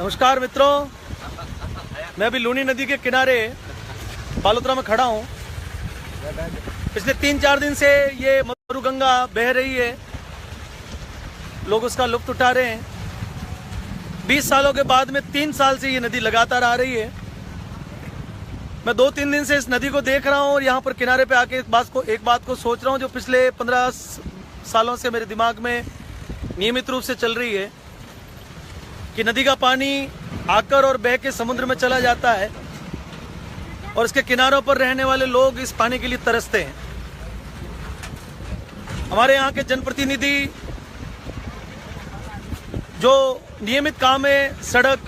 नमस्कार मित्रों, मैं अभी लूनी नदी के किनारे बालोतरा में खड़ा हूँ। पिछले 3-4 दिन से ये मरुगंगा बह रही है, लोग उसका लुत्फ उठा रहे हैं। 20 सालों के बाद में 3 साल से ये नदी लगातार आ रही है। मैं 2-3 दिन से इस नदी को देख रहा हूँ और यहाँ पर किनारे पे आके एक बात को सोच रहा हूँ जो पिछले 15 सालों से मेरे दिमाग में नियमित रूप से चल रही है कि नदी का पानी आकर और बह के समुद्र में चला जाता है और इसके किनारों पर रहने वाले लोग इस पानी के लिए तरसते हैं। हमारे यहाँ के जनप्रतिनिधि जो नियमित काम है, सड़क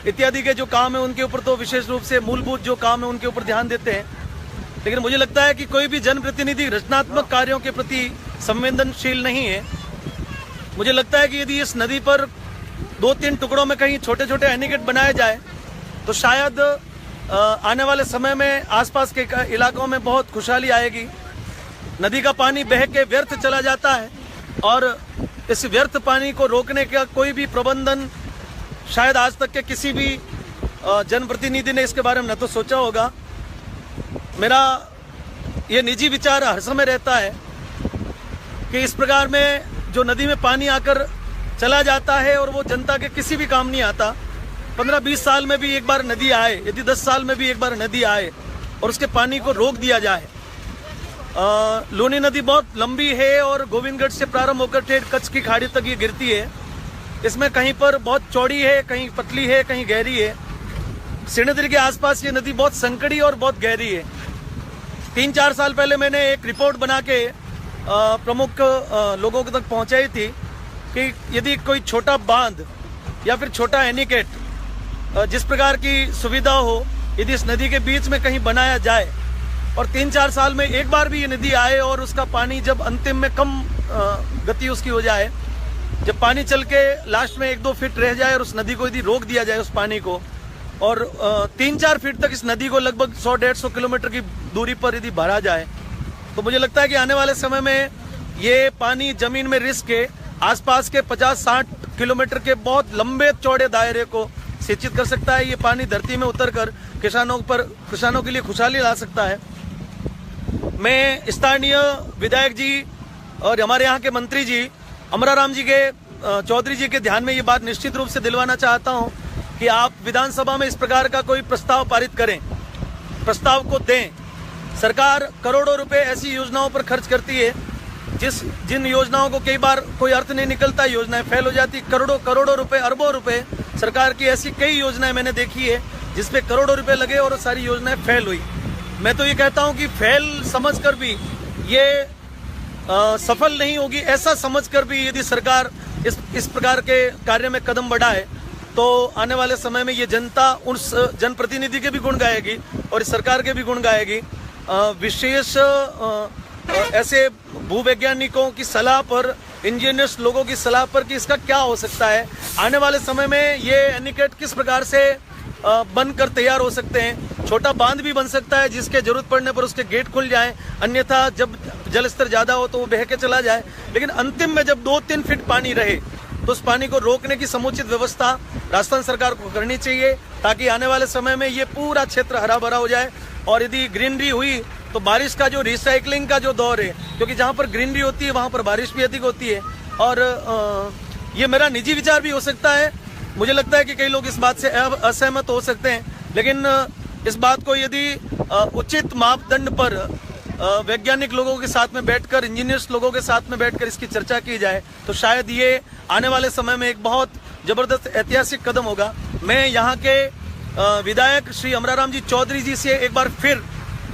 इत्यादि के जो काम है उनके ऊपर तो विशेष रूप से मूलभूत जो काम है उनके ऊपर ध्यान देते हैं, लेकिन मुझे लगता है कि कोई भी जनप्रतिनिधि रचनात्मक कार्यों के प्रति संवेदनशील नहीं है। मुझे लगता है कि यदि इस नदी पर 2-3 टुकड़ों में कहीं छोटे छोटे एनीकट बनाए जाए तो शायद आने वाले समय में आसपास के इलाकों में बहुत खुशहाली आएगी। नदी का पानी बह के व्यर्थ चला जाता है और इस व्यर्थ पानी को रोकने का कोई भी प्रबंधन शायद आज तक के किसी भी जनप्रतिनिधि ने इसके बारे में न तो सोचा होगा। मेरा ये निजी विचार हर समय रहता है कि इस प्रकार में जो नदी में पानी आकर चला जाता है और वो जनता के किसी भी काम नहीं आता। 15-20 साल में भी एक बार नदी आए, यदि 10 साल में भी एक बार नदी आए और उसके पानी को रोक दिया जाए। लूनी नदी बहुत लंबी है और गोविंदगढ़ से प्रारंभ होकर ठेठ कच्छ की खाड़ी तक ये गिरती है। इसमें कहीं पर बहुत चौड़ी है, कहीं पतली है, कहीं गहरी है। श्रीनगर के आसपास ये नदी बहुत संकड़ी और बहुत गहरी है। 3-4 साल पहले मैंने एक रिपोर्ट बना के प्रमुख लोगों तक पहुंचाई थी कि यदि कोई छोटा बांध या फिर छोटा एनीकट जिस प्रकार की सुविधा हो यदि इस नदी के बीच में कहीं बनाया जाए और 3-4 साल में एक बार भी ये नदी आए और उसका पानी जब अंतिम में कम गति उसकी हो जाए, जब पानी चल के लास्ट में 1-2 फीट रह जाए और उस नदी को यदि रोक दिया जाए उस पानी को और 3-4 फीट तक इस नदी को लगभग 100-150 किलोमीटर की दूरी पर यदि भरा जाए तो मुझे लगता है कि आने वाले समय में ये पानी जमीन में रिस के आसपास के 50-60 किलोमीटर के बहुत लंबे चौड़े दायरे को सिंचित कर सकता है। ये पानी धरती में उतरकर किसानों के लिए खुशहाली ला सकता है। मैं स्थानीय विधायक जी और हमारे यहाँ के मंत्री जी अमराराम जी के चौधरी जी के ध्यान में ये बात निश्चित रूप से दिलवाना चाहता हूँ कि आप विधानसभा में इस प्रकार का कोई प्रस्ताव पारित करें, प्रस्ताव को दें। सरकार करोड़ों रुपए ऐसी योजनाओं पर खर्च करती है जिन योजनाओं को कई बार कोई अर्थ नहीं निकलता, योजनाएं फेल हो जाती। करोड़ों रुपए, अरबों रुपए सरकार की ऐसी कई योजनाएं मैंने देखी है जिसपे करोड़ों रुपए लगे और सारी योजनाएं फेल हुई। मैं तो ये कहता हूं कि फेल समझकर भी ये सफल नहीं होगी, ऐसा समझकर भी यदि सरकार इस प्रकार के कार्य में कदम बढ़ाए तो आने वाले समय में ये जनता उस जनप्रतिनिधि के भी गुण गाएगी और इस सरकार के भी गुण गाएगी। विशेष ऐसे भूवैज्ञानिकों की सलाह पर, इंजीनियर्स लोगों की सलाह पर कि इसका क्या हो सकता है, आने वाले समय में ये एनीकट किस प्रकार से बनकर तैयार हो सकते हैं। छोटा बांध भी बन सकता है जिसके जरूरत पड़ने पर उसके गेट खुल जाएं, अन्यथा जब जल स्तर ज्यादा हो तो वो बह के चला जाए। लेकिन अंतिम में जब 2-3 फीट पानी रहे तो उस पानी को रोकने की समुचित व्यवस्था राजस्थान सरकार को करनी चाहिए ताकि आने वाले समय में ये पूरा क्षेत्र हरा भरा हो जाए। और यदि ग्रीनरी हुई तो बारिश का जो रिसाइकलिंग का जो दौर है, क्योंकि जहाँ पर ग्रीनरी होती है वहाँ पर बारिश भी अधिक होती है। और ये मेरा निजी विचार भी हो सकता है, मुझे लगता है कि कई लोग इस बात से असहमत हो सकते हैं, लेकिन इस बात को यदि उचित मापदंड पर वैज्ञानिक लोगों के साथ में बैठकर, इंजीनियर्स लोगों के साथ में बैठकर इसकी चर्चा की जाए तो शायद ये आने वाले समय में एक बहुत जबरदस्त ऐतिहासिक कदम होगा। मैं यहाँ के विधायक श्री अमराराम जी चौधरी जी से एक बार फिर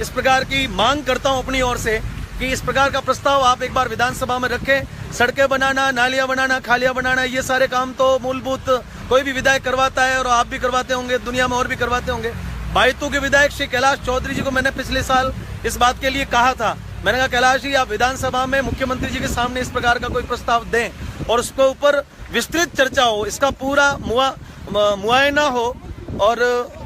इस प्रकार की मांग करता हूं अपनी ओर से कि इस प्रकार का प्रस्ताव आप एक बार विधानसभा में रखें। सड़कें बनाना, नालियां बनाना, खालियां बनाना, ये सारे काम तो मूलभूत कोई भी विधायक करवाता है और आप भी करवाते होंगे, दुनिया में और भी करवाते होंगे। बायतू के विधायक श्री कैलाश चौधरी जी को मैंने पिछले साल इस बात के लिए कहा था, मैंने कहा कैलाश जी आप विधानसभा में मुख्यमंत्री जी के सामने इस प्रकार का कोई प्रस्ताव दें और उसके ऊपर विस्तृत चर्चा हो, इसका पूरा मुआयना हो। और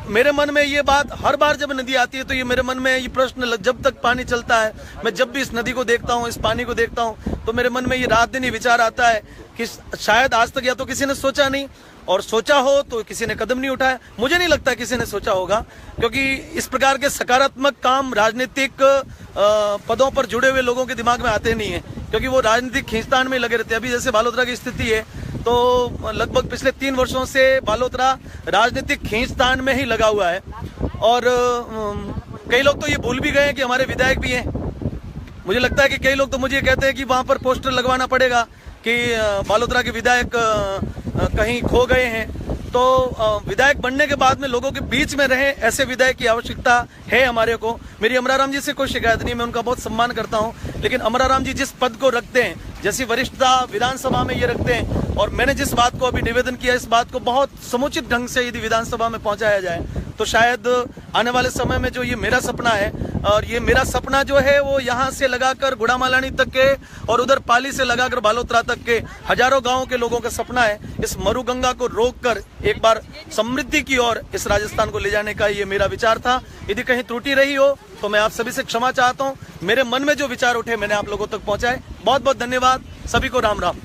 मेरे मन में ये बात हर बार जब नदी आती है तो ये मेरे मन में ये प्रश्न जब तक पानी चलता है, मैं जब भी इस नदी को देखता हूँ, इस पानी को देखता हूँ तो मेरे मन में ये रात दिन ही विचार आता है कि शायद आज तक या तो किसी ने सोचा नहीं, और सोचा हो तो किसी ने कदम नहीं उठाया। मुझे नहीं लगता किसी ने सोचा होगा, क्योंकि इस प्रकार के सकारात्मक काम राजनीतिक पदों पर जुड़े हुए लोगों के दिमाग में आते नहीं है, क्योंकि वो राजनीतिक खींचतान में लगे रहते हैं। अभी जैसे बालोतरा की स्थिति है, तो लगभग पिछले 3 वर्षों से बालोतरा राजनीतिक खींचतान में ही लगा हुआ है। और कई लोग तो ये भूल भी गए हैं कि हमारे विधायक भी हैं। मुझे लगता है कि कई लोग तो मुझे कहते हैं कि वहां पर पोस्टर लगवाना पड़ेगा कि बालोतरा के विधायक कहीं खो गए हैं। तो विधायक बनने के बाद में लोगों के बीच में रहे ऐसे विधायक की आवश्यकता है हमारे को। मेरी अमराराम जी से कोई शिकायत नहीं, मैं उनका बहुत सम्मान करता हूं, लेकिन अमराराम जी जिस पद को रखते हैं, जैसी वरिष्ठता विधानसभा में ये रखते हैं, और मैंने जिस बात को अभी निवेदन किया, इस बात को बहुत समुचित ढंग से यदि विधानसभा में पहुंचाया जाए तो शायद आने वाले समय में जो ये मेरा सपना है, और ये मेरा सपना जो है वो यहाँ से लगाकर गुड़ामालानी तक के और उधर पाली से लगाकर बालोतरा तक के हजारों गांवों के लोगों का सपना है। इस मरुगंगा को रोककर एक बार समृद्धि की ओर इस राजस्थान को ले जाने का ये मेरा विचार था। यदि कहीं त्रुटि रही हो तो मैं आप सभी से क्षमा चाहता हूँ। मेरे मन में जो विचार उठे मैंने आप लोगों तक पहुंचाए। बहुत बहुत धन्यवाद, सभी को राम राम।